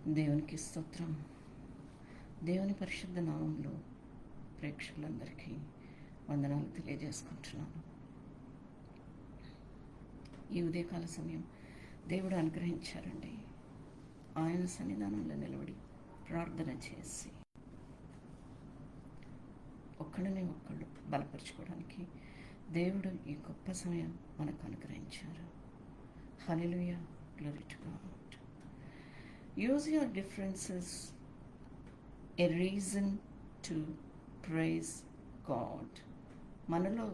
దేవునికి స్తోత్రం. దేవుని పరిశుద్ధ నామంలో ప్రేక్షకులందరికీ వందనాలు తెలియజేసుకుంటున్నాను. ఈ ఉదయకాల సమయం దేవుడు అనుగ్రహించారండి. ఆయన సన్నిధానంలో నిలబడి ప్రార్థన చేసి ఒక్కడిని ఒక్కళ్ళు బలపరుచుకోవడానికి దేవుడు ఈ గొప్ప సమయం మనకు అనుగ్రహించారు. Hallelujah, glory to God. Use your differences a reason to praise God. మనలో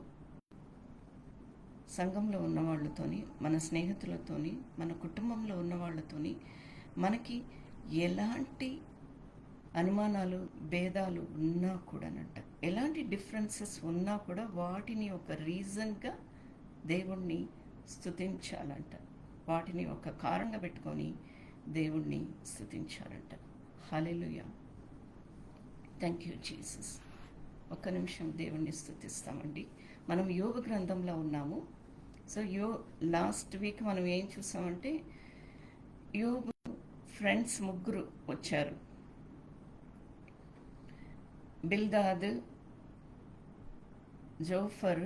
సంఘంలో ఉన్న వాళ్ళతోని, మన స్నేహితులతోని, మన కుటుంబంలో ఉన్న వాళ్ళతోని మనకి ఎలాంటి అనుమానాలు, భేదాలు ఉన్నా కూడానంట, ఎలాంటి డిఫరెన్సెస్ ఉన్నా కూడా వాటిని ఒక రీజన్గా దేవుణ్ణి స్తుతించాలంట. వాటిని ఒక కారణంగా పెట్టుకొని దేవుణ్ణి స్తుతించాలంట. హల్లెలూయా, థ్యాంక్ యూ జీసస్. ఒక్క నిమిషం దేవుణ్ణి స్తుతిస్తామండి. మనం యోబు గ్రంథంలో ఉన్నాము. సో లాస్ట్ వీక్ మనం ఏం చూసామంటే, యోబు ఫ్రెండ్స్ ముగ్గురు వచ్చారు. బిల్దాద్, జోఫర్,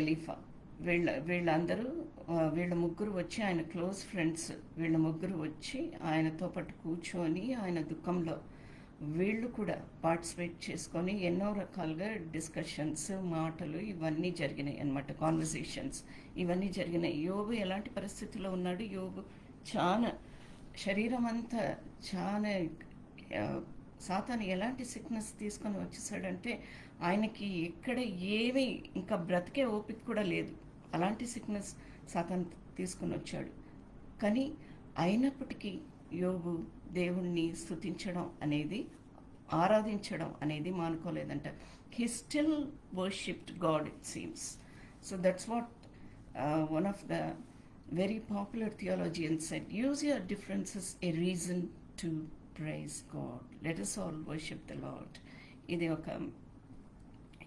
ఎలీఫా. వీళ్ళ ముగ్గురు వచ్చి, ఆయన క్లోజ్ ఫ్రెండ్స్, వీళ్ళ ముగ్గురు వచ్చి ఆయనతో పాటు కూర్చొని ఆయన దుఃఖంలో వీళ్ళు కూడా పార్టిసిపేట్ చేసుకొని ఎన్నో రకాలుగా డిస్కషన్స్, మాటలు ఇవన్నీ జరిగినాయి అన్నమాట. కాన్వర్సేషన్స్ ఇవన్నీ జరిగినాయి. యోబు ఎలాంటి పరిస్థితుల్లో ఉన్నాడు? యోబు చాలా శరీరం అంతా చాలా సాతాను ఎలాంటి సిక్నెస్ తీసుకొని వచ్చేసాడంటే, ఆయనకి ఎక్కడ ఏమీ ఇంకా బ్రతికే ఓపిక కూడా లేదు. అలాంటి సిక్నెస్ సాతాను తీసుకొని వచ్చాడు. కానీ అయినప్పటికీ యోబు దేవుణ్ణి స్తుతించడం అనేది, ఆరాధించడం అనేది మానుకోలేదంట. He still worshipped God, it seems. So that's what one of the very popular theologians said, use your differences a reason to praise God, let us all worship the Lord. ఇది ఒక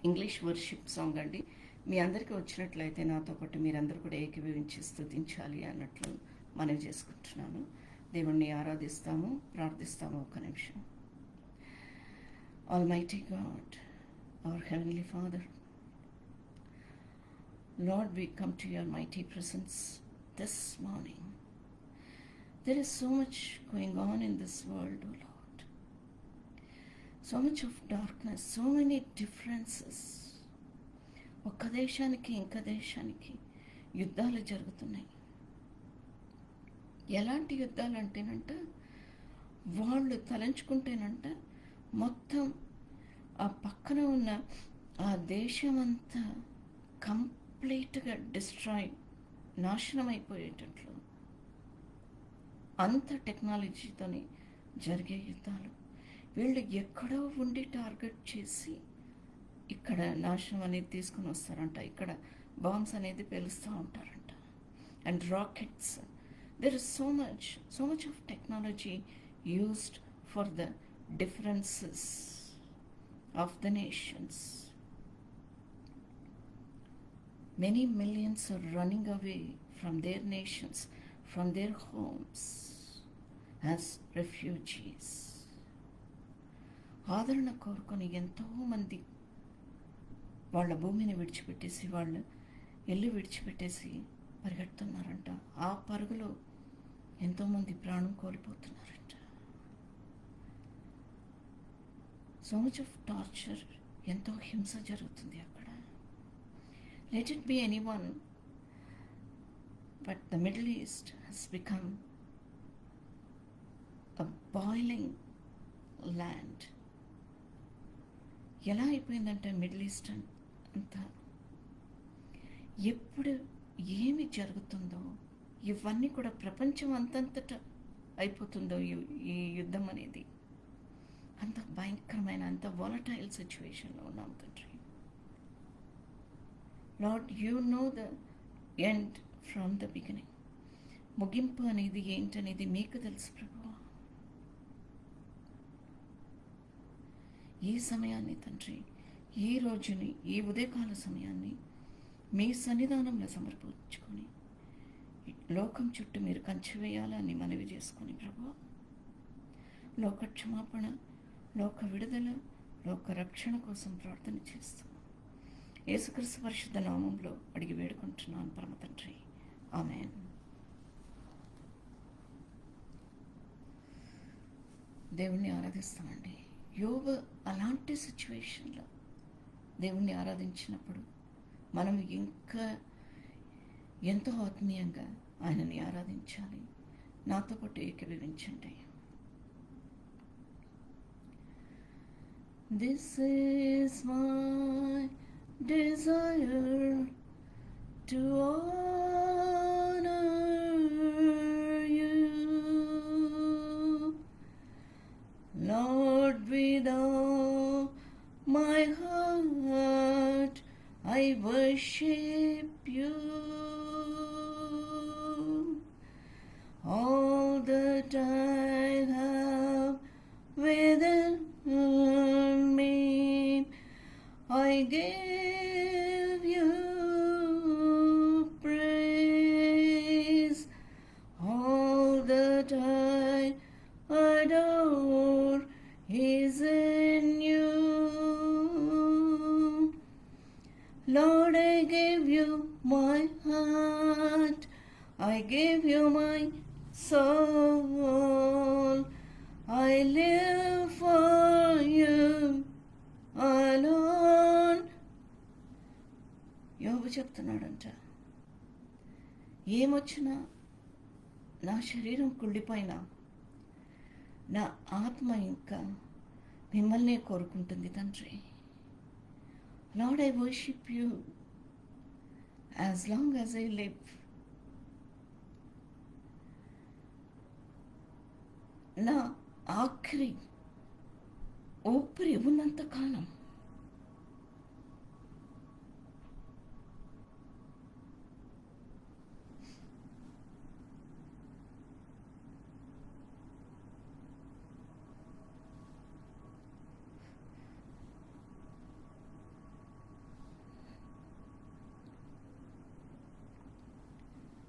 ఇంగ్లీష్ వర్షిప్ సాంగ్ అండి. మీ అందరికీ వచ్చినట్లయితే నాతో పాటు మీరందరూ కూడా ఏకీభవించి స్తుతించాలి అన్నట్లు మనవి చేసుకుంటున్నాను. దేవుణ్ణి ఆరాధిస్తాము, ప్రార్థిస్తాము. ఒక్క నిమిషం. Almighty God, our Heavenly Father, Lord, we come to your mighty presence this morning. There is so much going on in this world, O Lord. So much of darkness, so many differences. ఒక్క దేశానికి ఇంక దేశానికి యుద్ధాలు జరుగుతున్నాయి. ఎలాంటి యుద్ధాలు అంటేనంట, వాళ్ళు తలంచుకుంటేనంట మొత్తం ఆ పక్కన ఉన్న ఆ దేశమంతా కంప్లీట్గా డిస్ట్రాయ్, నాశనం అయిపోయేటట్లు అంత టెక్నాలజీతోని జరిగే యుద్ధాలు. వీళ్ళు ఎక్కడో ఉండి టార్గెట్ చేసి ఇక్కడ నాశనం అనేది తీసుకుని వస్తారంట. ఇక్కడ బాంబ్స్ అనేది పేలుస్తూ ఉంటారంట. And rockets. There is so much of technology used for the differences of the nations. Many millions are running away from their nations, from their homes as refugees. ఆదరణ కోరుకొని ఎంతోమంది వాళ్ళ భూమిని విడిచిపెట్టేసి, వాళ్ళ ఇల్లు విడిచిపెట్టేసి పరిగెడుతున్నారంట. ఆ పరుగులో ఎంతోమంది ప్రాణం కోల్పోతున్నారంట. సో మచ్ ఆఫ్ టార్చర్, ఎంతో హింస జరుగుతుంది అక్కడ. Let it be anyone, but the middle east has become a boiling land. ఎలా అయిపోయిందంటే మిడిల్ ఈస్ట్ అంతా, ఎప్పుడు ఏమి జరుగుతుందో ఇవన్నీ కూడా ప్రపంచం అంతంతటా అయిపోతుందో ఈ యుద్ధం అనేది. అంత భయంకరమైన, అంత వాలటైల్ సిచ్యువేషన్లో ఉన్నాం తండ్రి. Lord, you know the end from the beginning. ముగింపు అనేది ఏంటనేది మీకు తెలుసు ప్రభు. ఈ సమయాన్ని తండ్రి, ఈ రోజుని, ఈ ఉదయకాల సమయాన్ని మీ సన్నిధానంలో సమర్పించుకొని లోకం చుట్టూ మీరు కంచె వేయాలని మనవి చేసుకొని ప్రభు, లోక క్షమాపణ, లోక విడుదల, లోక రక్షణ కోసం ప్రార్థన చేస్తాం. యేసుక్రీస్తు పరిశుద్ధ నామంలో అడిగి వేడుకుంటున్నాను పరమ తండ్రి. ఆమేన్. దేవుణ్ణి ఆరాధిస్తామండి. యోబు అలాంటి సిచ్యువేషన్లో దేవుణ్ణి ఆరాధించినప్పుడు మనం ఇంకా ఎంతో ఆత్మీయంగా ఆయనని ఆరాధించాలి. నాతో పాటు ఏకీభవించండి. This is my desire to honor you, Lord, with all my heart I worship you. All that I have within me, I give you praise. All that I adore is in you. Lord, I give you my heart, I give you my soul. I live for you alone. యోబు చెప్తున్నాడంట, ఏమొచ్చినా, నా శరీరం కుళ్ళిపోయినా, నా ఆత్మ ఇంకా మిమ్మల్నే కోరుకుంటుంది తండ్రి. Lord, I worship you as long as I live. నా ఆఖరి ఊపిరి ఉన్నంత కాలం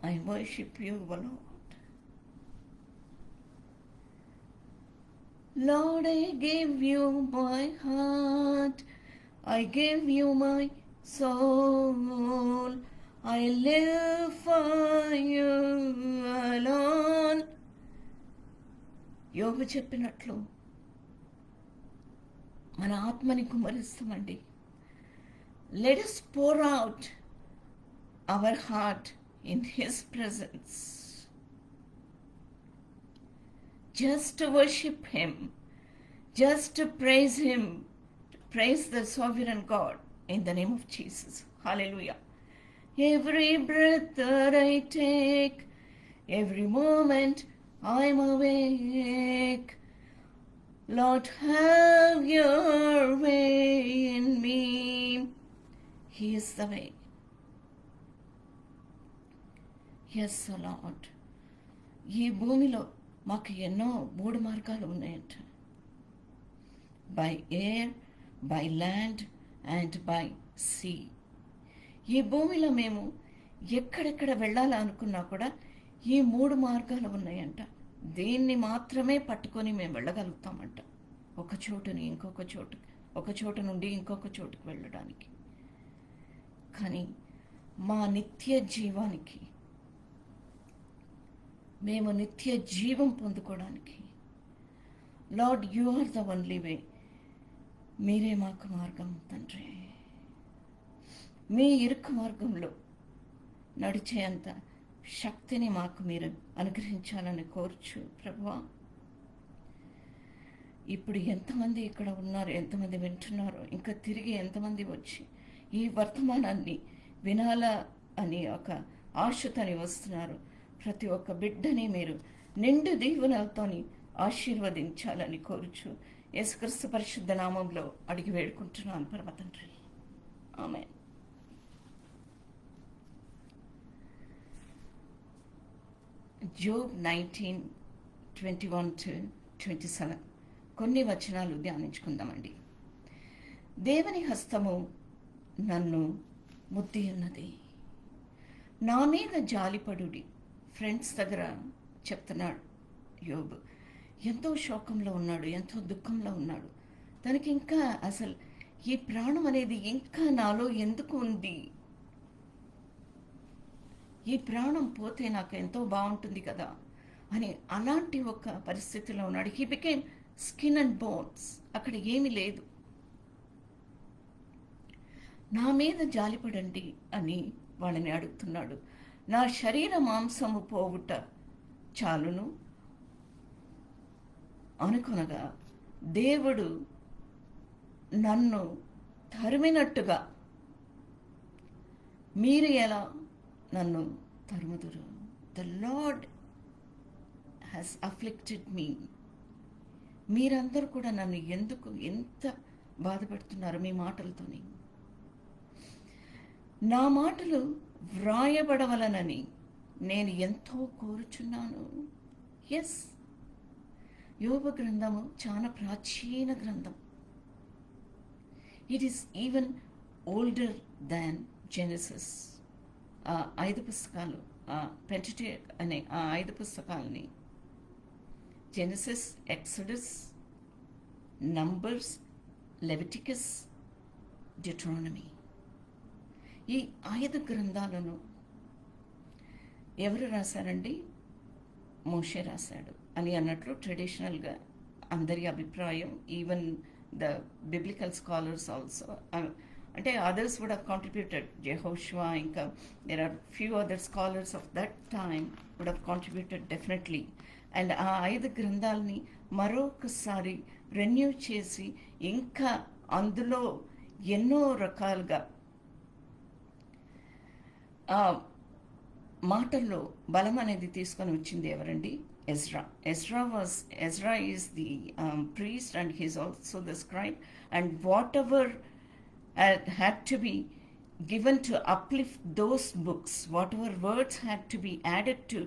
I worship you, Lord. Lord, I give you my heart, I give you my soul. I live for you alone. యోబు చెప్పినట్లు మన ఆత్మని కుమ్మరిస్తామండి. Let us pour out our heart in His presence. Just to worship Him, just to praise Him, to praise the sovereign God in the name of Jesus. Hallelujah. Every breath that I take, every moment I'm awake, Lord, have your way in me. He is the way. Yes, Lord. ఈ భూమిలో మాకు ఎన్నో 3 మార్గాలు ఉన్నాయంట. By air, by land and by sea. ఈ భూమిలో మేము ఎక్కడెక్కడ వెళ్ళాలనుకున్నా కూడా ఈ 3 మార్గాలు ఉన్నాయంట. దీన్ని మాత్రమే పట్టుకొని మేము వెళ్ళగలుగుతామంట. ఒక చోటుని ఇంకొక చోటు, ఒక చోటు నుండి ఇంకొక చోటుకు వెళ్ళడానికి. కానీ మా నిత్య జీవానికి, మేము నిత్య జీవం పొందుకోవడానికి, Lord, you are the only way. మీరే మాకు మార్గం తండ్రి. మీ ఇరుకు మార్గంలో నడిచేంత శక్తిని మాకు మీరు అనుగ్రహించాలని కోరుచు ప్రభువా. ఇప్పుడు ఎంతమంది ఇక్కడ ఉన్నారు, ఎంతమంది వింటున్నారో, ఇంకా తిరిగి ఎంతమంది వచ్చి ఈ వర్తమానాన్ని వినాలా అని ఒక ఆశతోని వస్తున్నారు. ప్రతి ఒక్క బిడ్డని మీరు నిండు దీవెనలతోని ఆశీర్వదించాలని కోరుచు యేసుక్రీస్తు పరిశుద్ధ నామంలో అడిగి వేడుకుంటున్నాను పరమ తండ్రి. ఆమేన్. జోబ్ 19:21-27 కొన్ని వచనాలు ధ్యానించుకుందామండి. దేవుని హస్తము నన్ను ముద్ది ఉన్నది, నా మీద జాలిపడుడి. ఫ్రెండ్స్ దగ్గర చెప్తున్నాడు యోబు, ఎంతో శోకంలో ఉన్నాడు, ఎంతో దుఃఖంలో ఉన్నాడు. తనకి ఇంకా అసలు ఈ ప్రాణం అనేది ఇంకా నాలో ఎందుకు ఉంది, ఈ ప్రాణం పోతే నాకు ఎంతో బాగుంటుంది కదా అని అలాంటి ఒక పరిస్థితిలో ఉన్నాడు. He became skin and bones. అక్కడ ఏమీ లేదు. నా మీద జాలిపడండి అని వాళ్ళని అడుగుతున్నాడు. నా శరీర మాంసము పోవుట చాలును అనుకొనగా దేవుడు నన్ను తరిమినట్టుగా మీరు ఎలా నన్ను తరుముదురు? ద లార్డ్ హ్యాస్ అఫ్లిక్టెడ్ మీ. మీరందరూ కూడా నన్ను ఎందుకు ఎంత బాధపెడుతున్నారు మీ మాటలతోని? నా మాటలు వ్రాయబడవలనని నేను ఎంతో కోరుచున్నాను. ఎస్, యోబు గ్రంథము చాలా ప్రాచీన గ్రంథం. It is even older than Genesis. ఆ 5 పుస్తకాలు, పెంటటేక్ అనే ఆ 5 పుస్తకాలని, Genesis, Exodus, Numbers, Leviticus, Deuteronomy, ఈ 5 గ్రంథాలను ఎవరు రాశారండి? మోషే రాశాడు అని అన్నట్లు ట్రెడిషనల్గా అందరి అభిప్రాయం. Even the biblical scholars also, అంటే others would have contributed. Jehoshua, ఇంకా there are few other scholars of that time would have contributed definitely. And ఆ 5 గ్రంథాలని మరొకసారి రెన్యూ చేసి ఇంకా అందులో ఎన్నో రకాలుగా ఆ మాటల్లో బలం అనేది తీసుకొని వచ్చింది ఎవరండి? Ezra. Ezra is the priest and he is also the scribe, and whatever had to be given to uplift those books, whatever words had to be added to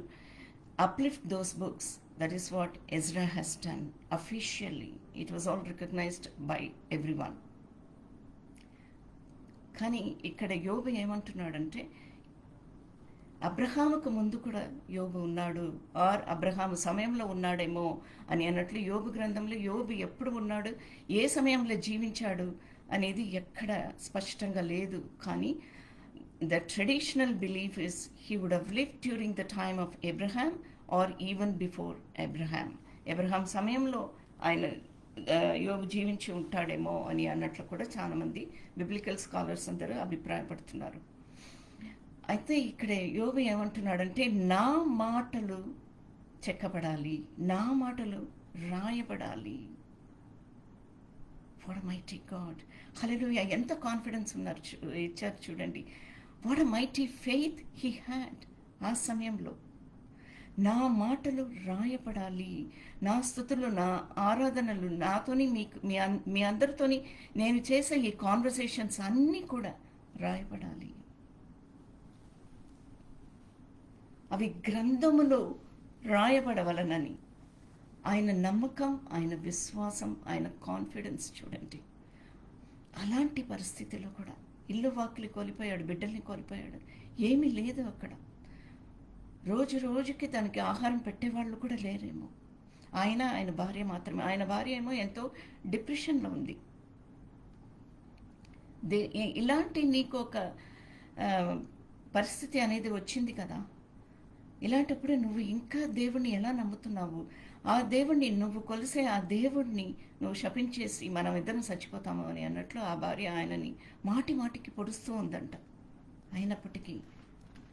uplift those books, that is what Ezra has done officially. It was all recognized by everyone. కానీ ఇక్కడ యోబు ఏమంటున్నాడంటే, అబ్రహాముకు ముందు కూడా యోబు ఉన్నాడు, are Abraham సమయంలో ఉన్నాడేమో అని అన్నట్లు యోబు గ్రంథంలో యోబు ఎప్పుడు ఉన్నాడు, ఏ సమయంలో జీవించాడు అనేది ఎక్కడ స్పష్టంగా లేదు. కానీ the traditional belief is he would have lived during the time of Abraham or even before Abraham. Abraham సమయంలో ఆయన యోబు జీవించి ఉంటాడేమో అని అన్నట్లు కూడా చాలామంది బిబ్లికల్ స్కాలర్స్ అందరూ అభిప్రాయపడుతున్నారు. అయితే ఇక్కడ యోబు ఏమంటున్నాడంటే, నా మాటలు చెక్కబడాలి, నా మాటలు రాయబడాలి. వాట్ అ మైటీ గాడ్, హల్లెలూయా! ఎంత కాన్ఫిడెన్స్ ఇచ్చారు చూడండి. What a mighty faith he had. ఆ సమయంలో నా మాటలు రాయబడాలి, నా స్తుతులు, నా ఆరాధనలు, నాతోని మీ అందరితోని నేను చేసే ఈ కాన్వర్సేషన్స్ అన్నీ కూడా రాయబడాలి. అవి గ్రంథములో రాయబడవలనని ఆయన నమ్మకం, ఆయన విశ్వాసం, ఆయన కాన్ఫిడెన్స్ చూడండి. అలాంటి పరిస్థితిలో కూడా ఇల్లు వాకిలి కోల్పోయాడు, బిడ్డల్ని కోల్పోయాడు, ఏమీ లేదు అక్కడ. రోజు రోజుకి తనకి ఆహారం పెట్టేవాళ్ళు కూడా లేరేమో. ఆయన భార్య మాత్రమే. ఆయన భార్య ఏమో ఎంతో డిప్రెషన్లో ఉంది. ఇలాంటి నీకు ఒక పరిస్థితి అనేది వచ్చింది కదా, ఇలాంటప్పుడు నువ్వు ఇంకా దేవుణ్ణి ఎలా నమ్ముతున్నావు? ఆ దేవుణ్ణి నువ్వు కొలిసే ఆ దేవుణ్ణి నువ్వు శపించేసి మనం ఇద్దరం చచ్చిపోతాము అని అన్నట్లు ఆ భార్య ఆయనని మాటి మాటికి పొడుస్తూ ఉందంట. అయినప్పటికీ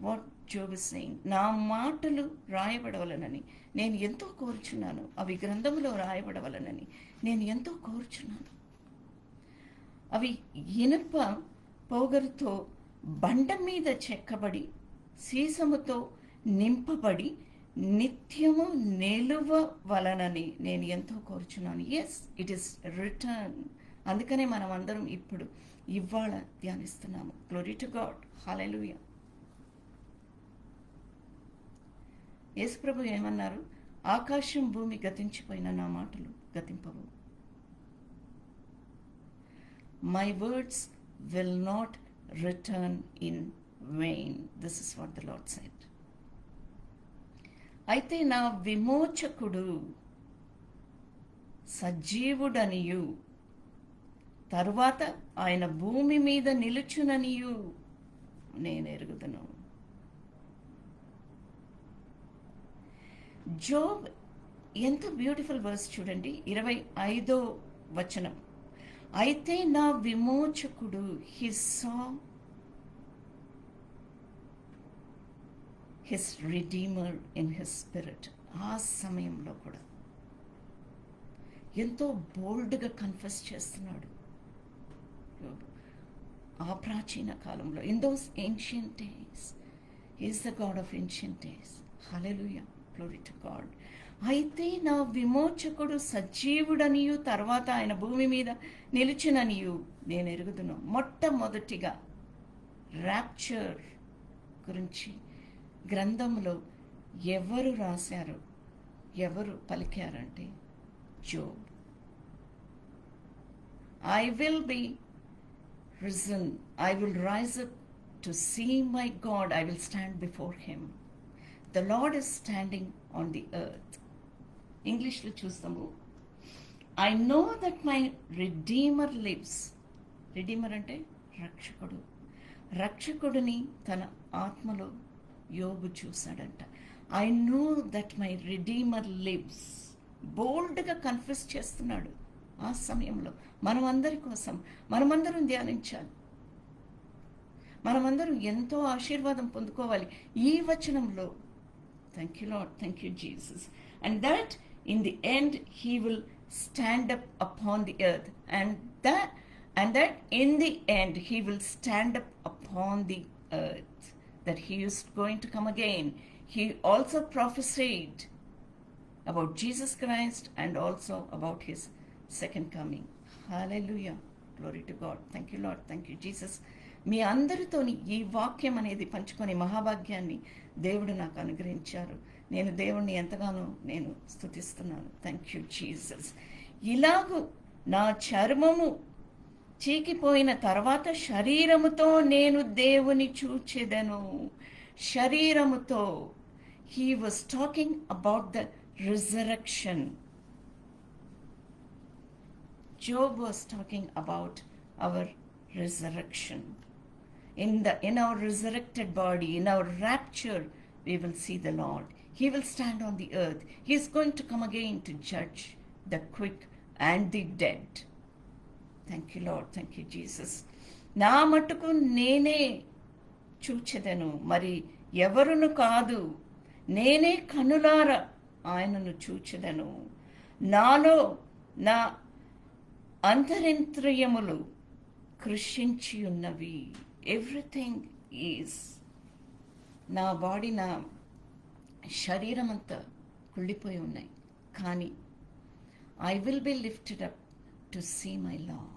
వాట్ జోబ్ ఇస్ సేయింగ్, నా మాటలు రాయబడవలనని నేను ఎంతో కోరుచున్నాను, అవి గ్రంథములో రాయబడవలనని నేను ఎంతో కోరుచున్నాను. అవి ఇనుప పోగరుతో బండ మీద చెక్కబడి సీసముతో నింపబడి నిత్యము నిలువవలనని నేను ఎంతో కోరుచున్నాను. Yes, it is return. అందుకనే మనం అందరం ఇప్పుడు ఇవాళ ధ్యానిస్తున్నాము. Glory to God, hallelujah. యేసుప్రభు ఏమన్నారు? ఆకాశం భూమి గతించిపోయిన నా మాటలు గతింపవు. My words will not return in vain. This is what the Lord said. అయితే నా విమోచకుడు సజీవుడనియు తరువాత ఆయన భూమి మీద నిలుచుననియు నేను ఎరుగుదును. జోబ్ ఎంత బ్యూటిఫుల్ వర్స్ చూడండి, 25వ వచనం. అయితే నా విమోచకుడు his redeemer in his spirit. ఆ సమయంలో కూడా ఎంతో బోల్డ్గా కన్ఫెస్ చేస్తున్నాడు ఆ ప్రాచీన కాలంలో. In those ancient days is the God of ancient days. Hallelujah, glory to God. అయితే నా విమోచకుడు సజీవుడనియు తర్వాత ఆయన భూమి మీద నిలిచిననియు నేను ఎరుగుదును. మొట్టమొదటిగా ర్యాప్చర్ గురించి గ్రంథంలో ఎవరు రాశారు, ఎవరు పలికారంటే Job. I will be risen, I will rise up to see my God, I will stand before him. The Lord is standing on the earth. ఇంగ్లీష్లో చూస్తాము, I know that my Redeemer lives. Redeemer అంటే రక్షకుడు. రక్షకుడిని తన ఆత్మలో యోబు చూశాడంట. I know that my Redeemer lives. బోల్డ్గా కన్ఫెస్ చేస్తున్నాడు. ఆ సమయంలో మనమందరి కోసం మనమందరం ధ్యానించాలి, మనమందరం ఎంతో ఆశీర్వాదం పొందుకోవాలి ఈ వచనంలో. Thank you lord, thank you Jesus. And that in the end he will stand up upon the earth, and that in the end he will stand up upon the earth, that he is going to come again. He also prophesied about Jesus Christ and also about his second coming. Hallelujah. Glory to God. Thank you Lord. Thank you Jesus. మీ అందరితోని ఈ వాక్యం అనేది పంచుకొని మహాభాగ్యాన్ని దేవుడు నాకు అనుగ్రహించారు. నేను దేవుణ్ణి ఎంతగానో నేను స్తుతిస్తున్నాను. Thank you Jesus. ఇలాగూ నా చర్మము చీకిపోయిన తర్వాత శరీరముతో నేను దేవుని చూచెదను. శరీరముతో. He was talking about the resurrection. Job was talking about our resurrection. In our resurrected body, in our rapture, we will see the Lord. He will stand on the earth. He is going to come again to judge the quick and the dead. Thank you Lord. Thank you Jesus. నా మట్టుకు నేనే చూచెదను, మరి ఎవరును కాదు, నేనే కనులార ఆయనను చూచెదను. నాలో నా అంతరింద్రియములు కృషించి ఉన్నవి. ఎవ్రీథింగ్ ఈజ్, నా బాడీ, నా శరీరం అంతా కుళ్ళిపోయి ఉన్నాయి, కానీ I will be lifted up to see my lord.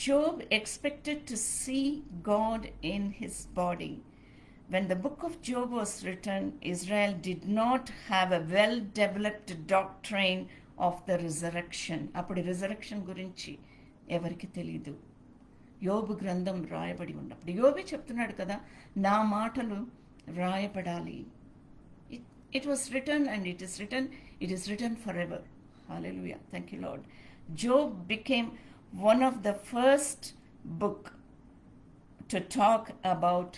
Job expected to see God in his body. When the book of Job was written, Israel did not have a well-developed doctrine of the resurrection. అప్పుడు resurrection గురించి ఎవరికి తెలీదు. యోబు గ్రంథం రాయబడి ఉన్నప్పుడు యోబే చెప్తున్నాడు కదా, నా మాటలు రాయబడాలి. It was written and it is written forever. Hallelujah. Thank you Lord. Job became one of the first book to talk about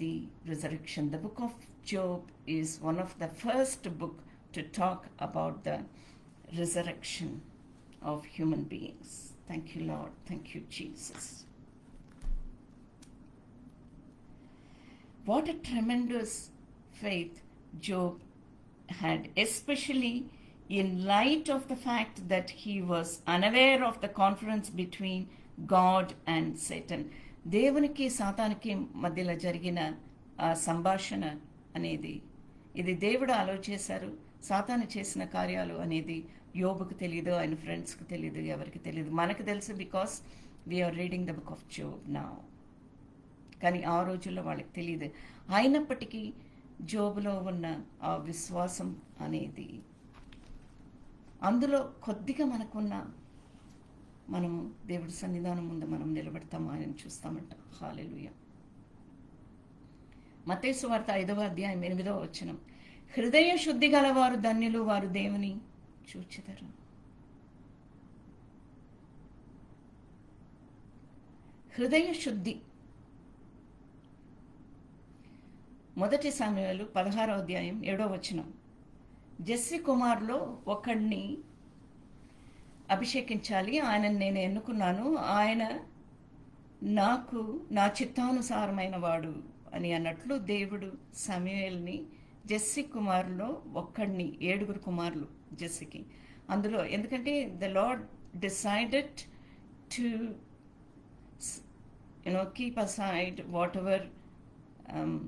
the resurrection. The book of Job is one of the first book to talk about the resurrection of human beings. Thank you Lord. Thank you Jesus. What a tremendous faith Job had, especially in light of the fact that he was unaware of the conference between God and Satan. దేవునికి సాతానికి మధ్యలో జరిగిన ఆ సంభాషణ అనేది, ఇది దేవుడు ఆలోచించారు. సాతాను చేసిన కార్యాలు అనేది యోబుకు తెలియదు, ఆయన ఫ్రెండ్స్కి తెలియదు, ఎవరికి తెలియదు. మనకు తెలుసు, because we are reading the book of Job now. కానీ ఆ రోజుల్లో వాళ్ళకి తెలియదు. అయినప్పటికీ జోబులో ఉన్న ఆ విశ్వాసం అనేది, అందులో కొద్దిగా మనకున్న, మనము దేవుడి సన్నిధానం ముందు మనం నిలబడతాము, ఆయన చూస్తామంట. హల్లెలూయా. మత్తయి సువార్త 5వ అధ్యాయం 8వ వచనం. హృదయ శుద్ధి గలవారు ధన్యులు, వారు దేవుని చూచెదరు. హృదయ శుద్ధి. 1 సమూయేలు 16వ అధ్యాయం 7వ వచనం. జెస్సీ కుమారులో ఒకడిని అభిషేకించాలి, ఆయనను నేను ఎన్నుకున్నాను, ఆయన నాకు నా చిత్తానుసారమైన వాడు అని అన్నట్లు దేవుడు సమూయేలుని జెస్సీ కుమారులో ఒక్కడిని, 7 కుమారులు జెస్సీకి. అందులో ఎందుకంటే the lord decided to keep aside what ever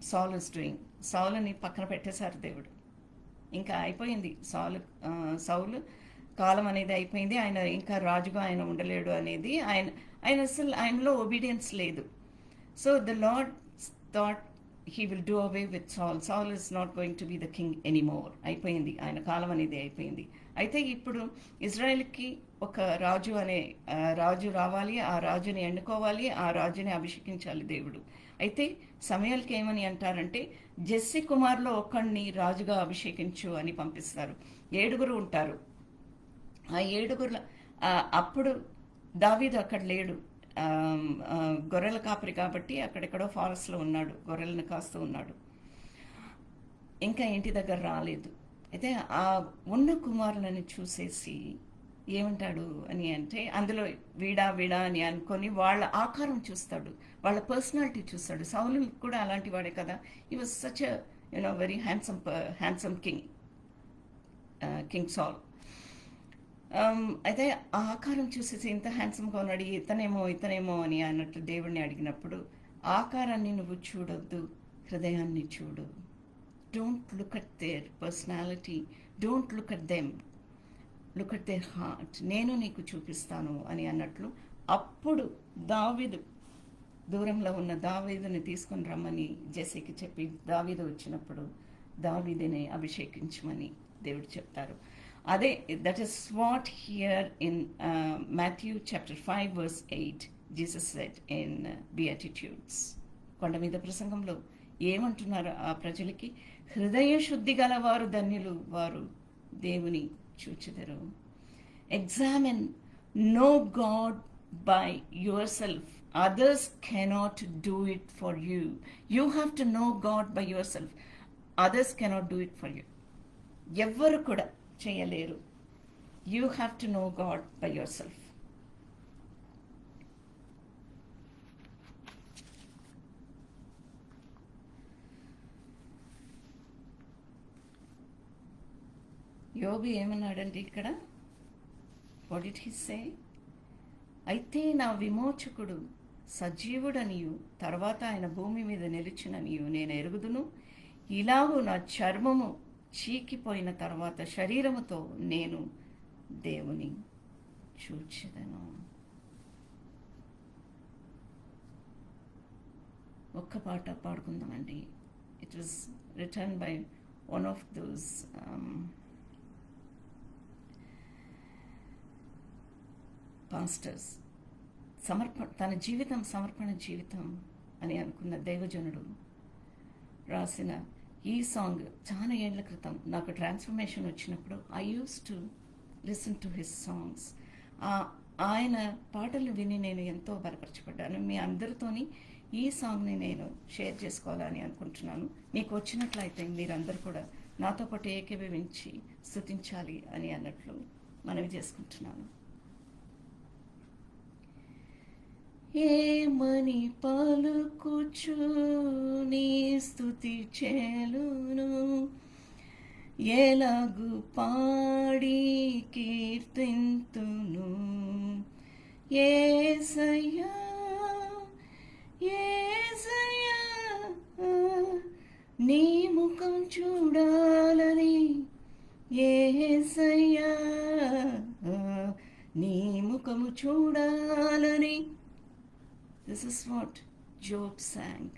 సాల్ ఇస్ డూయింగ్. సౌలుని పక్కన పెట్టేశారు దేవుడు. ఇంకా అయిపోయింది సౌలు కాలం అనేది అయిపోయింది. ఆయన ఇంకా రాజుగా ఆయన ఉండలేడు అనేది ఆయన అసలు ఆయనలో ఒబీడియన్స్ లేదు. So the lord thought he will do away with సాల్. సాల్ is not going to be the king anymore. అయిపోయింది, ఆయన కాలం అనేది అయిపోయింది. అయితే ఇప్పుడు ఇజ్రాయెల్కి ఒక రాజు రావాలి, ఆ రాజుని ఎన్నుకోవాలి, ఆ రాజుని అభిషేకించాలి దేవుడు. అయితే సమూయేలుకి ఏమని అంటారంటే, జెస్సీ కుమారులో ఒకడిని రాజుగా అభిషేకించు అని పంపిస్తారు. 7 ఉంటారు. ఆ 7 అప్పుడు దావీదు అక్కడ లేడు, గొర్రెల కాపరి కాబట్టి అక్కడెక్కడో ఫారెస్ట్లో ఉన్నాడు, గొర్రెలను కాస్తూ ఉన్నాడు, ఇంకా ఇంటి దగ్గర రాలేదు. అయితే ఆ ఉన్న కుమారులని చూసేసి ఏమంటాడు అని అంటే, అందులో వీడా అని అనుకొని వాళ్ళ ఆకారం చూస్తాడు, వాళ్ళ పర్సనాలిటీ చూస్తాడు. సౌలు కూడా అలాంటి వాడే కదా. He was such very handsome king సాల్. అయితే ఆ ఆకారం చూసేసి ఇంత హ్యాండ్సమ్గా ఉన్నాడు, ఇతనేమో అని అన్నట్టు దేవుడిని అడిగినప్పుడు, ఆకారాన్ని నువ్వు చూడొద్దు, హృదయాన్ని చూడు. Don't look at their personality, don't look at them, look at their heart. నేను నీకు చూపిస్తాను అని అన్నట్లు. అప్పుడు దావీదు, దూరంలో ఉన్న దావీదుని తీసుకొని రమ్మని జెస్సీకి చెప్పి, దావీదు వచ్చినప్పుడు దావీదుని అభిషేకించమని దేవుడు చెప్తారు. అదే that is what here in Matthew chapter 5 verse 8 Jesus said in beatitudes. కొండ మీద ప్రసంగంలో ఏమంటున్నారు ఆ ప్రజలకి? హృదయ శుద్ధి గలవారు ధన్యులు, వారు దేవుని చూచెదరు. Examine, know God by yourself. Others cannot do it for you. You have to know God by yourself. Others cannot do it for you. ఎవ్వరు కూడా చేయలేరు. You have to know God by yourself. యోబు ఏమన్నాడండి ఇక్కడ? What did he say? అయితే నా విమోచకుడు సజీవుడనియు, తర్వాత ఆయన భూమి మీద నిలిచిననియు నేను ఎరుగుదును. ఇలాగూ నా చర్మము చీకిపోయిన తర్వాత శరీరముతో నేను దేవుని చూచెదను. ఒక్క పాట పాడుకుందామండి. It was return by one of those pastors. తన జీవితం సమర్పణ జీవితం అని అనుకున్న దైవజనుడు రాసిన ఈ సాంగ్ చాలా ఏళ్ల క్రితం నాకు ట్రాన్స్ఫర్మేషన్ వచ్చినప్పుడు I use to listen to his songs. ఆయన పాటలు విని నేను ఎంతో బలపరచబడ్డాను. మీ అందరితోని ఈ సాంగ్ని నేను షేర్ చేసుకోవాలని అనుకుంటున్నాను. మీకు వచ్చినట్లయితే మీరందరూ కూడా నాతో పాటు ఏకీభవించి స్తుతించాలి అని అన్నట్లు మనవి చేసుకుంటున్నాను. ఏమని పలుకుచు నీ స్తుతి చేలును, ఎలాగు పాడి కీర్తింతును. యేసయ్యా యేసయ్యా నీ ముఖం చూడాలని, యేసయ్యా నీ ముఖము చూడాలని. This is what Job sang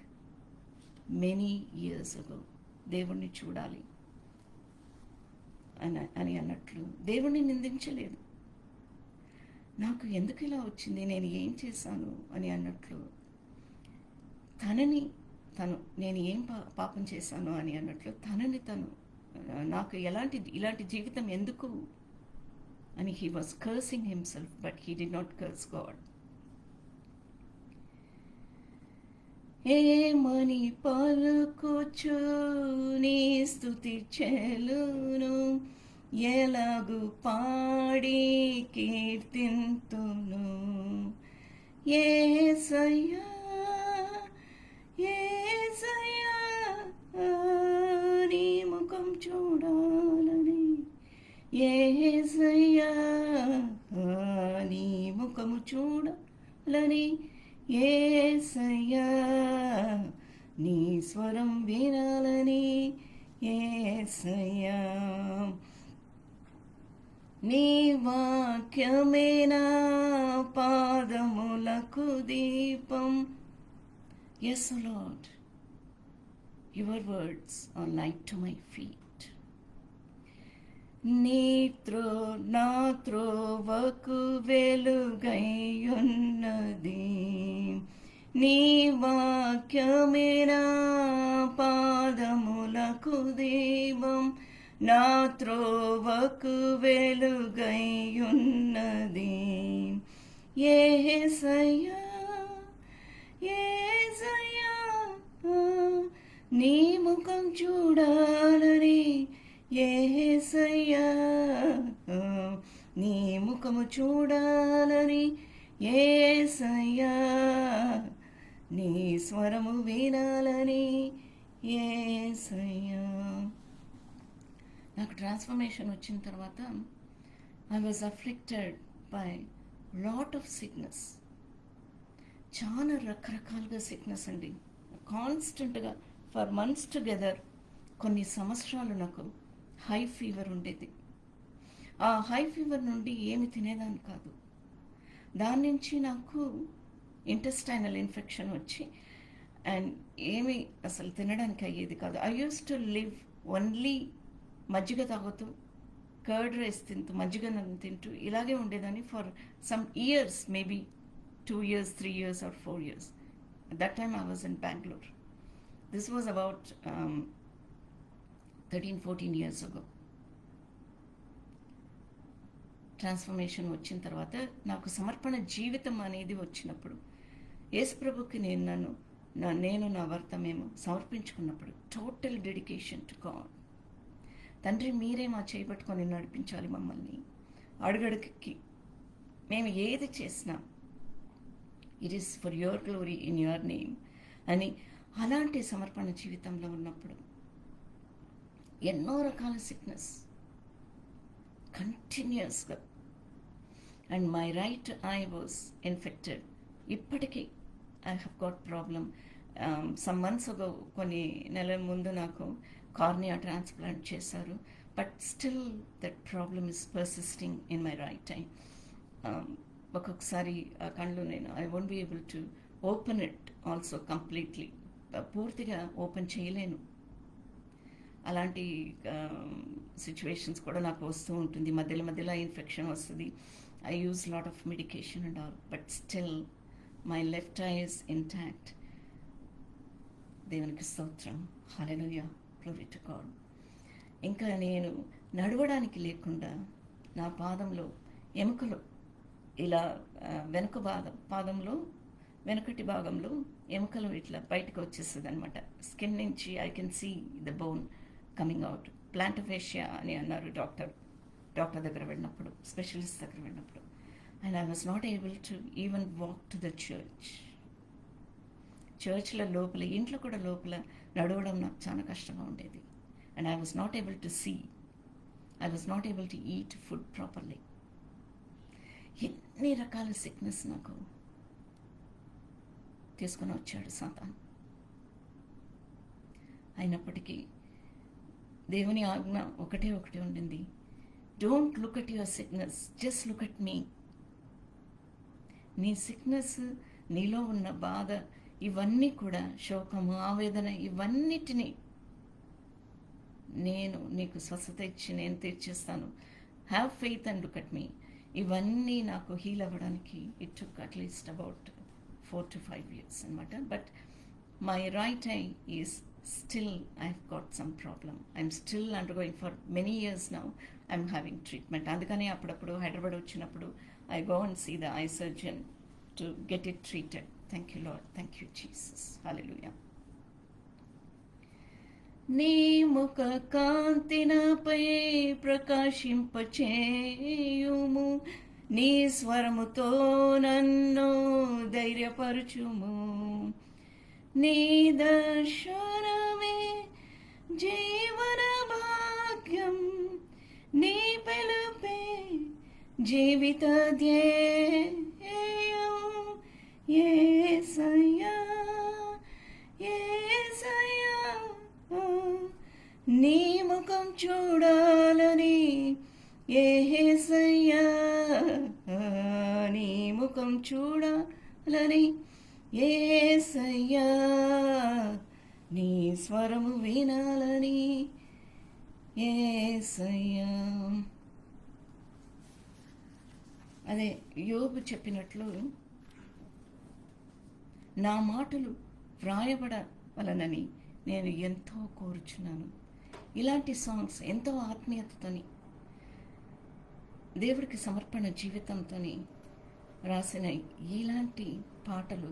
many years ago. దేవుణ్ణి చూడాలి అని అన్నట్లు దేవుణ్ణి నిందించలేదు. నాకు ఎందుకు ఇలా వచ్చింది, నేను ఏం చేశాను అని అన్నట్లు నేను ఏం పాపం చేశాను అని అన్నట్లు తనని తను నాకు ఇలాంటి జీవితం ఎందుకు అని he was cursing himself, but he did not curse God. ఏమని పలుకుచు నీ స్తుతి చెలును, ఎలాగు పాడి కీర్తింతును. యేసయ్యా యేసయ్యా నీ ముఖం చూడాలని, యేసయ్యా నీ ముఖము చూడాలని, యేసయ్యా నీ స్వరం వినాలని, యేసయ్యా నీ వాక్యమే నా పాదములకు దీపం. Yes, O Lord, your words are light to my feet. నా త్రోవకు వెలుగైయున్నది, నీ వాక్యమే నా పాదములకు దీపం. నా త్రోవకు వెలుగైయున్నది, యేసయ్యా యేసయ్యా నీ ముఖం చూడాలని, యేసయ్యా నీ ముఖము చూడాలని, యేసయ్యా నీ స్వరము వినాలని, యేసయ్యా. నాకు ట్రాన్స్ఫర్మేషన్ వచ్చిన తర్వాత I was afflicted by lot of sickness. చాలా రకరకాలుగా సిక్నెస్ అండి. కాన్స్టెంట్గా ఫర్ మంత్స్ టుగెదర్ కొన్ని సంవత్సరాలు నాకు హై ఫీవర్ ఉండేది. ఆ హై ఫీవర్ నుండి ఏమి తినేదాన్ని కాదు. దాని నుంచి నాకు ఇంటెస్టైనల్ ఇన్ఫెక్షన్ వచ్చి అండ్ ఏమి అసలు తినడానికి అయ్యేది కాదు. I use to live only మజ్జిగ తాగుతూ, కర్డ్ రైస్ తింటూ, మజ్జిగ తింటూ ఇలాగే ఉండేదాన్ని for some years, maybe 2 years, 3 years or 4 years. At that time I was in Bangalore. This was about 13-14 years ago. Transformation వచ్చిన తర్వాత నాకు సమర్పణ జీవితం అనేది వచ్చినప్పుడు, యేసుప్రభుకి నేను నా భర్త మేము సమర్పించుకున్నప్పుడు టోటల్ డెడికేషన్ టు గాడ్. తండ్రి మీరే మా చేయబట్టుకొని నడిపించాలి మమ్మల్ని, అడుగడుగుకి మేము ఏది చేసినా it is for your glory in your name అని అలాంటి సమర్పణ జీవితంలో ఉన్నప్పుడు ఎన్నో రకాల సిక్నెస్ కంటిన్యూస్గా, and my right eye was infected. ఇప్పటికీ I have got problem. Some months ago, కొన్ని నెలల ముందు నాకు కార్నియా ట్రాన్స్ప్లాంట్ చేశారు, but still that problem is persisting in my right eye. ఒక్కొక్కసారి ఆ కళ్ళు I won't be able to open it also completely, పూర్తిగా ఓపెన్ చేయలేను. అలాంటి సిచ్యువేషన్స్ కూడా నాకు వస్తూ ఉంటుంది. మధ్యలో ఇన్ఫెక్షన్ వస్తుంది. I use lot of medication and all, but still my left I is intact. దేవునికి స్తోత్రం, హల్లెలూయా, గ్లోరీ టు గాడ్. ఇంకా నేను నడవడానికి లేకుండా నా పాదంలో ఎముకలు ఇలా పాదంలో వెనకటి భాగంలో ఎముకలు ఇట్లా బయటకు వచ్చేస్తుంది అనమాట. స్కిన్ నుంచి I can see the bone coming out. Plantar fascia అని అన్నారు డాక్టర్ దగ్గర వెళ్ళినప్పుడు, స్పెషలిస్ట్ దగ్గర వెళ్ళినప్పుడు. And I was not able to even walk to the చర్చ్ల లోపల, ఇంట్లో కూడా లోపల నడవడం నాకు చాలా కష్టంగా ఉండేది. And I was not able to see, I was not able to eat food properly. ఎన్ని రకాల సిక్నెస్ నాకు తీసుకొని వచ్చాడు సాతాను. అయినప్పటికీ దేవుని ఆజ్ఞ ఒకటే ఉండింది, don't look at your sickness, just look at me. నీ సిక్నెస్, నీలో ఉన్న బాధ, ఇవన్నీ కూడా శోకము, ఆవేదన, ఇవన్నిటినీ నేను నీకు స్వస్థత ఇచ్చి నేను తీర్చేస్తాను. Have faith and look at me. ఇవన్నీ నాకు హీల్ అవ్వడానికి it took at least about 4 to 5 years అనమాట. But my right eye is still I've got some problem. I'm still undergoing for many years now. I'm having treatment. అందుకని అప్పుడప్పుడు హైదరాబాద్ వచ్చినప్పుడు I go and see the eye surgeon to get it treated. Thank you, Lord. Thank you, Jesus. Hallelujah. నీ ముఖ కాంతి నాపై ప్రకాశింపచేయుము, నీ స్వరముతో నన్ను ధైర్యపరచుము. నీ దర్శనమే జీవన భాగ్యం, నీ పిలుపే జీవిత ధ్యేయం. యేసయ్యా యేసయ్యా, నీ ముఖం చూడాలని యేసయ్యా, నీ ముఖం చూడాలని యేసయ్యా, నీ స్వరము వినాలని యేసయ్యా. అదే యోబు చెప్పినట్లు, నా మాటలు వ్రాయబడవలనని నేను ఎంతో కోరుచున్నాను. ఇలాంటి సాంగ్స్ ఎంతో ఆత్మీయతతోని, దేవుడికి సమర్పణ జీవితంతో రాసిన ఇలాంటి పాటలు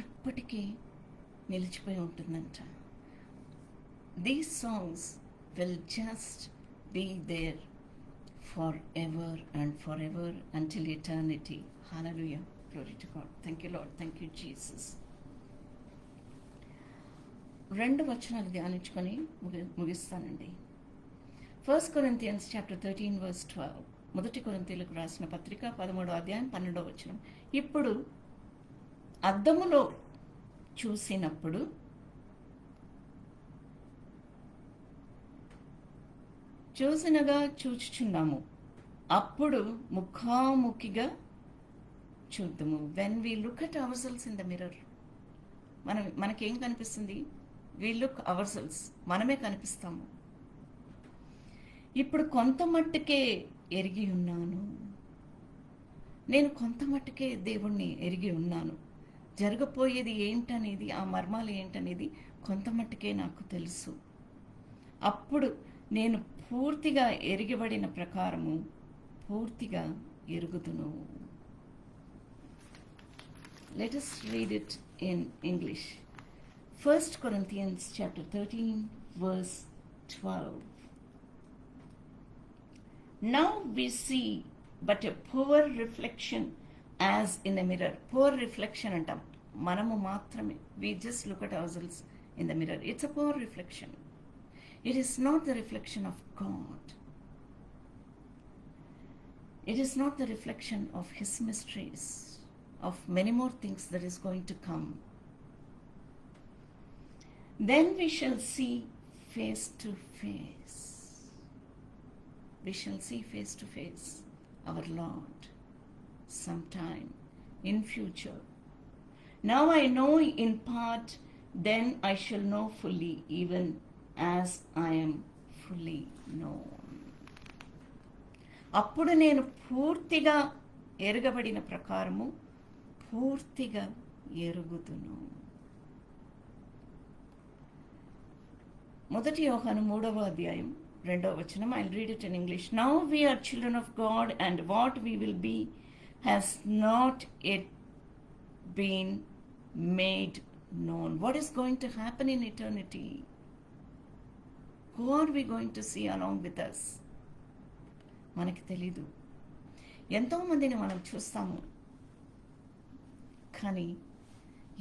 ఇప్పటికీ నిలిచిపోయి ఉంటుందంట. These songs will just be there for ever and for ever until eternity. Hallelujah, glory to God. Thank you lord, thank you Jesus. 2 వచనాలు ధ్యానించుకొని ముగిస్తానండి. 1 Corinthians chapter 13 verse 12. మొదటి కొరింథీయులకు రాసిన పత్రిక 13వ అధ్యాయం 12వ వచనం. ఇప్పుడు అద్దములో చూసినప్పుడు చూసినగా చూచుచున్నాము, అప్పుడు ముఖాముఖిగా చూద్దాము. When we look at our cells in the mirror, మనకేం కనిపిస్తుంది? వీ లుక్ అవర్ సెల్స్, మనమే కనిపిస్తాము. ఇప్పుడు కొంత మట్టుకే ఎరిగి ఉన్నాను, నేను కొంత మట్టుకే దేవుణ్ణి ఎరిగి ఉన్నాను. జరగబోయేది ఏంటనేది, ఆ మర్మాలు ఏంటనేది కొంత మట్టుకే నాకు తెలుసు. అప్పుడు నేను పూర్తిగా ఎరిగబడిన ప్రకారము పూర్తిగా ఎరుగుదును. Let us read it in English. 1 Corinthians chapter 13 verse 12. Now we see but a poor reflection as in a mirror. Poor reflection antam. Manamu matrame. We just look at ourselves in the mirror. It's a poor reflection. It is not the reflection of God. It is not the reflection of His mysteries, of many more things that is going to come. Then we shall see face to face. We shall see face to face our Lord sometime in future. Now I know in part, then I shall know fully, even as I am fully known. అప్పుడు నేను పూర్తిగా ఎరగబడిన ప్రకారము పూర్తిగా ఎరుగుదును. 1 యోహాను 3వ అధ్యాయం 2వ వచనం. I'll read it in English. Now we are children of God, and what we will be has not yet been made known. What is going to happen in eternity? Who are we going to see along with us? మనకి తెలీదు. ఎంతోమందిని మనం చూస్తాము, కానీ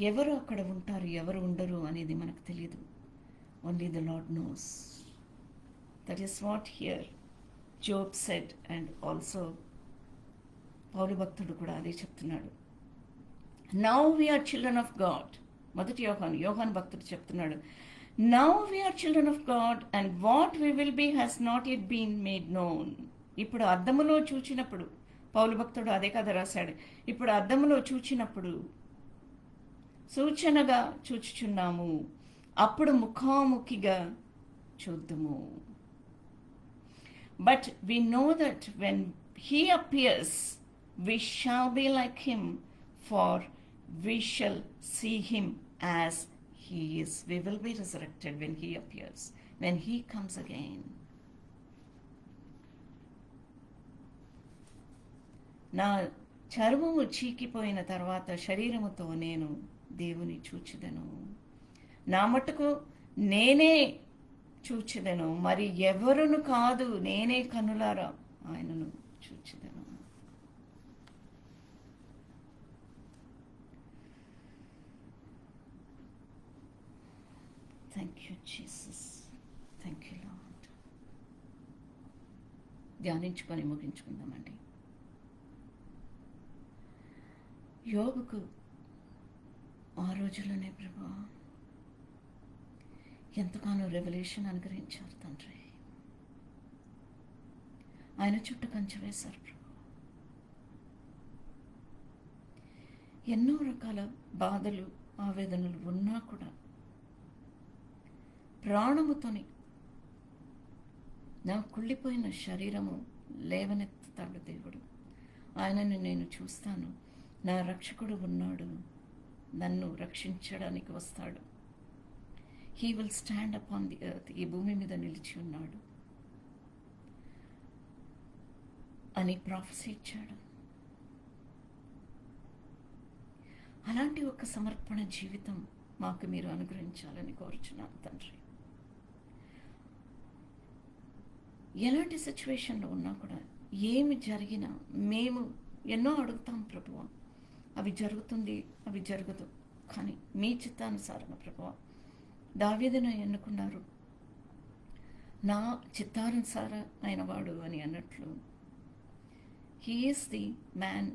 ఎవరు అక్కడ ఉంటారు, ఎవరు ఉండరు అనేది మనకు తెలియదు. Only the Lord knows. That is what here Job said, and also పౌలు భక్తుడు కూడా అదే చెప్తున్నాడు. Now we are children of God. మొదటి యోహాను భక్తుడు చెప్తున్నాడు, Now we are children of God, and what we will be has not yet been made known. ఇప్పుడు అద్దములో చూచినప్పుడు, పౌలు భక్తుడు అదే కదా రాశాడు, ఇప్పుడు అద్దములో చూచినప్పుడు సూచనగా చూచుచున్నాము, అప్పుడు ముఖాముఖిగా చూద్దుము. But we know that when He appears, we shall be like Him, for we shall see Him as We will be resurrected when He appears, when He comes again. నా చర్మము చీకిపోయిన తర్వాత శరీరముతో నేను దేవుని చూచెదను. నా మట్టుకు నేనే చూచెదను, మరి ఎవరును కాదు, నేనే కనులారా ఆయనను చూచెదను. Thank you Jesus, thank you Lord. ధ్యానించుకొని ముగించుకుందామండి. యోబుకు ఆ రోజుల్లోనే ప్రభా ఎంతగానో రెవల్యూషన్ అనుగ్రహించారు తండ్రి. ఆయన చుట్టూ కంచె వేశారు ప్రభు. ఎన్నో రకాల బాధలు ఆవేదనలు ఉన్నా కూడా ప్రాణముతోని నా కుళ్ళిపోయిన శరీరము లేవనెత్తుతాడు దేవుడు. ఆయనను నేను చూస్తాను, నా రక్షకుడు ఉన్నాడు, నన్ను రక్షించడానికి వస్తాడు. He will stand up on the earth, ఈ భూమి మీద నిలిచి ఉన్నాడు అని ప్రాఫెసీ ఇచ్చాడు. అలాంటి ఒక సమర్పణ జీవితం మాకు మీరు అనుగ్రహించాలని కోరుచున్నాను తండ్రి. ఎలాంటి సిచ్యువేషన్లో ఉన్నా కూడా, ఏమి జరిగినా మేము ఎన్నో అడుగుతాం ప్రభువా, అవి జరుగుతుంది, అవి జరగదు, కానీ మీ చిత్తానుసారంగా ప్రభువా దావీదును ఎన్నుకున్నారు, నా చిత్తానుసార అయిన వాడు అని అన్నట్లు. He is the man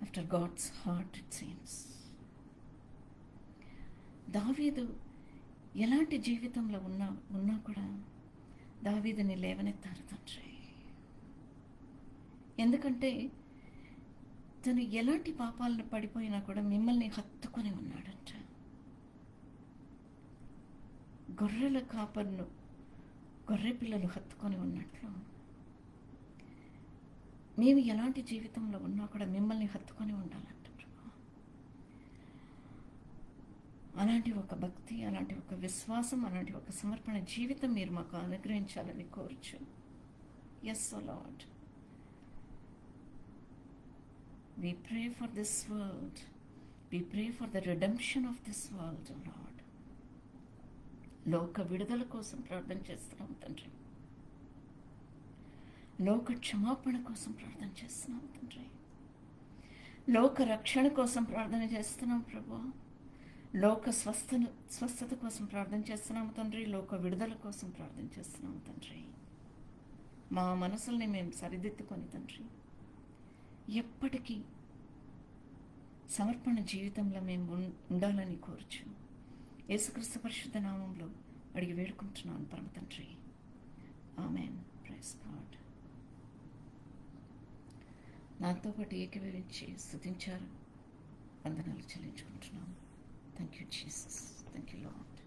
after God's heart it seems. దావీదు ఎలాంటి జీవితంలో ఉన్నా కూడా దావీదుని లేవనెత్తారు తండ్రి. ఎందుకంటే తను ఎలాంటి పాపాలను పడిపోయినా కూడా మిమ్మల్ని హత్తుకొని ఉన్నాడంట. గొర్రెల కాపర్ను గొర్రె పిల్లలు హత్తుకొని ఉన్నట్లు మేము ఎలాంటి జీవితంలో ఉన్నా కూడా మిమ్మల్ని హత్తుకొని ఉండాలంట. అలాంటి ఒక భక్తి, అలాంటి ఒక విశ్వాసం, అలాంటి ఒక సమర్పణ జీవితం మీరు మాకు అనుగ్రహించాలని కోరుచు. Yes O Lord, we pray for this world. We pray for the redemption of this world, O Lord. లోక విడుదల కోసం ప్రార్థన చేస్తున్నాం తండ్రి. లోక క్షమాపణ కోసం ప్రార్థన చేస్తున్నాం తండ్రి. లోక రక్షణ కోసం ప్రార్థన చేస్తున్నాం ప్రభు. లోక స్వస్థత కోసం ప్రార్థన చేస్తున్నాము తండ్రి. లోక విడుదల కోసం ప్రార్థన చేస్తున్నాము తండ్రి. మా మనసుల్ని మేము సరిదిద్దుకొని తండ్రి, ఎప్పటికీ సమర్పణ జీవితంలో మేము ఉండాలని కోరుచు. యేసుక్రీస్తు పరిశుద్ధ నామంలో అడిగి వేడుకుంటున్నాను పరమ తండ్రి. ఆమెన్. Praise God. నాతో పాటు ఏకీభవించి స్తుతించారు. వందనాలు చెల్లించుకుంటున్నాము. Thank you Jesus. Thank you lord.